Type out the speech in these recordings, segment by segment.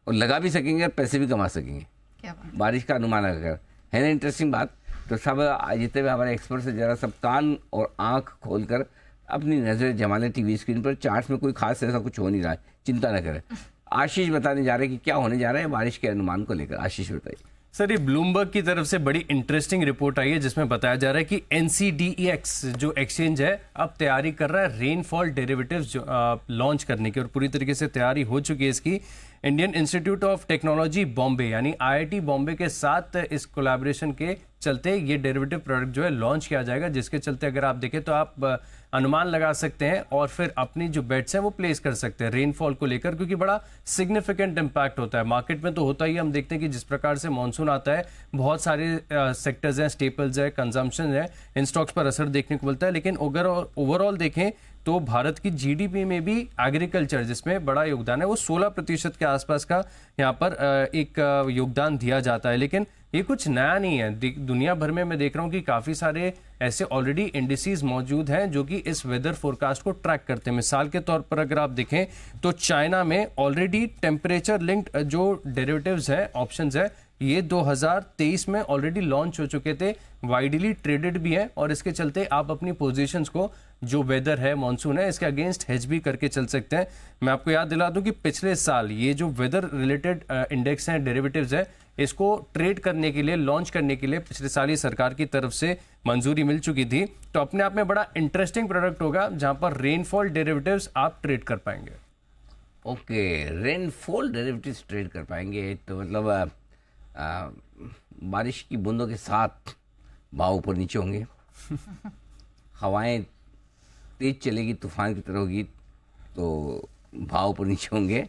और लगा भी सकेंगे और पैसे भी कमा सकेंगे। क्या बात। बारिश का अनुमान लगाकर, है ना इंटरेस्टिंग बात। तो सब जितने भी हमारे एक्सपर्ट से जरा सब कान और आंख खोलकर अपनी नज़र जमा लें टीवी स्क्रीन पर। चार्ट्स में कोई खास ऐसा कुछ हो नहीं रहा है, चिंता न करें। आशीष बताने जा रहे हैं कि क्या होने जा रहा है बारिश के अनुमान को लेकर। आशीष बताइए। सर, ये ब्लूमबर्ग की तरफ से बड़ी इंटरेस्टिंग रिपोर्ट आई है जिसमें बताया जा रहा है कि NCDEX जो एक्सचेंज है अब तैयारी कर रहा है रेनफॉल डेरिवेटिव्स लॉन्च करने की, और पूरी तरीके से तैयारी हो चुकी है इसकी। Indian institute of technology Bombay यानी IIT बॉम्बे के साथ इस कोलैबोरेशन के चलते ये डेरिवेटिव प्रोडक्ट जो है लॉन्च किया जाएगा, जिसके चलते अगर आप देखें तो आप अनुमान लगा सकते हैं और फिर अपनी जो बेट्स हैं वो प्लेस कर सकते हैं रेनफॉल को लेकर, क्योंकि बड़ा सिग्निफिकेंट इम्पैक्ट होता है। मार्केट में तो होता ही, हम देखते हैं कि जिस प्रकार से मानसून आता है बहुत सारे सेक्टर्स हैं, स्टेपल्स है, कंजम्पशन है, इन स्टॉक्स पर असर देखने को मिलता है। लेकिन अगर ओवरऑल देखें तो भारत की GDP में भी एग्रीकल्चर जिसमें बड़ा योगदान है वो 16% के आसपास का यहाँ पर एक योगदान दिया जाता है। लेकिन ये कुछ नया नहीं है, दुनिया भर में मैं देख रहा हूँ कि काफ़ी सारे ऐसे ऑलरेडी इंडिसेस मौजूद हैं जो कि इस वेदर फोरकास्ट को ट्रैक करते हैं। मिसाल के तौर पर अगर आप देखें तो चाइना में ऑलरेडी टेम्परेचर लिंक्ड जो डेरिवेटिव्स हैं, ऑप्शंस है, ये 2023 में ऑलरेडी लॉन्च हो चुके थे, वाइडली ट्रेडेड भी है, और इसके चलते आप अपनी पोजीशंस को जो वेदर है, मॉनसून है, इसके अगेंस्ट हेज भी करके चल सकते हैं। मैं आपको याद दिला दूं कि पिछले साल ये जो वेदर रिलेटेड इंडेक्स हैं, डेरिवेटिव्स है, इसको ट्रेड करने के लिए, लॉन्च करने के लिए पिछले साल ही सरकार की तरफ से मंजूरी मिल चुकी थी। तो अपने आप में बड़ा इंटरेस्टिंग प्रोडक्ट होगा जहां पर रेनफॉल डेरिवेटिव्स आप ट्रेड कर पाएंगे। ओके, रेनफॉल डेरिवेटिव्स ट्रेड कर पाएंगे, तो मतलब बारिश की बूंदों के साथ भाव ऊपर नीचे होंगे, हवाएं तेज चलेगी, तूफान की तरह होगी, तो भाव ऊपर नीचे होंगे,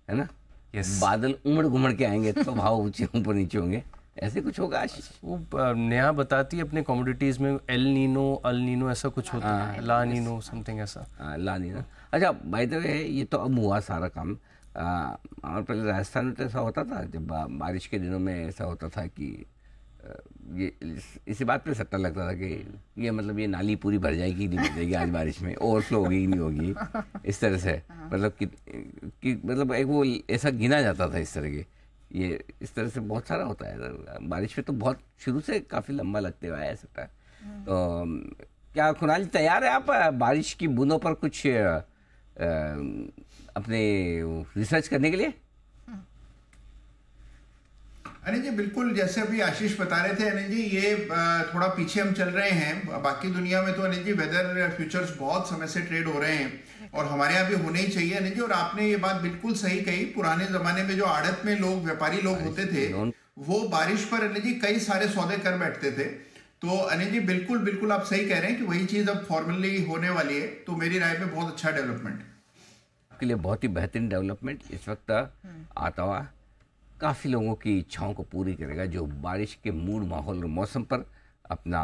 है ना। बादल उमड़ घुमड़ के आएंगे तो भाव ऊंचे ऊपर नीचे होंगे, ऐसे कुछ होगा। आशीष वो नेहा बताती है अपने कमोडिटीज में एल नीनो ऐसा कुछ होता है, ला नीनो समथिंग ऐसा। ला नीनो। अच्छा, बाय द वे ये तो अब हुआ सारा काम। और पहले राजस्थान में तो ऐसा होता था, जब बारिश के दिनों में ऐसा होता था कि ये इसी बात पे सट्टा लगता था कि ये मतलब ये नाली पूरी भर जाएगी नहीं भर जाएगी आज बारिश में, ओवरफ्लो होगी नहीं होगी, इस तरह से मतलब कि मतलब एक वो ऐसा गिना जाता था इस तरह के। ये इस तरह से बहुत सारा होता है बारिश में, तो बहुत शुरू से काफ़ी लंबा लगते हुआ है सट्टा। तो क्या कुणाल तैयार है आप बारिश की बूंदों पर कुछ अपने रिसर्च करने के लिए? अनिल जी बिल्कुल, जैसे अभी आशीष बता रहे थे अनिल जी, ये थोड़ा पीछे हम चल रहे हैं। बाकी दुनिया में तो अनिल जी वेदर फ्यूचर्स बहुत समय से ट्रेड हो रहे हैं और हमारे यहाँ भी होने ही चाहिए अनिल जी। और आपने ये बात बिल्कुल सही कही, पुराने जमाने में जो आड़त में लोग, व्यापारी लोग होते थे, वो बारिश पर अनिल जी कई सारे सौदे कर बैठते थे। तो अनिल जी बिल्कुल बिल्कुल आप सही कह रहे हैं कि वही चीज अब फॉर्मली होने वाली है। तो मेरी राय में बहुत अच्छा डेवलपमेंट के लिए, बहुत ही बेहतरीन डेवलपमेंट इस वक्त आता हुआ काफ़ी लोगों की इच्छाओं को पूरी करेगा, जो बारिश के मूड, माहौल और मौसम पर अपना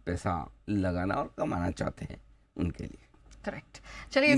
पैसा लगाना और कमाना चाहते हैं उनके लिए। करेक्ट। चलिए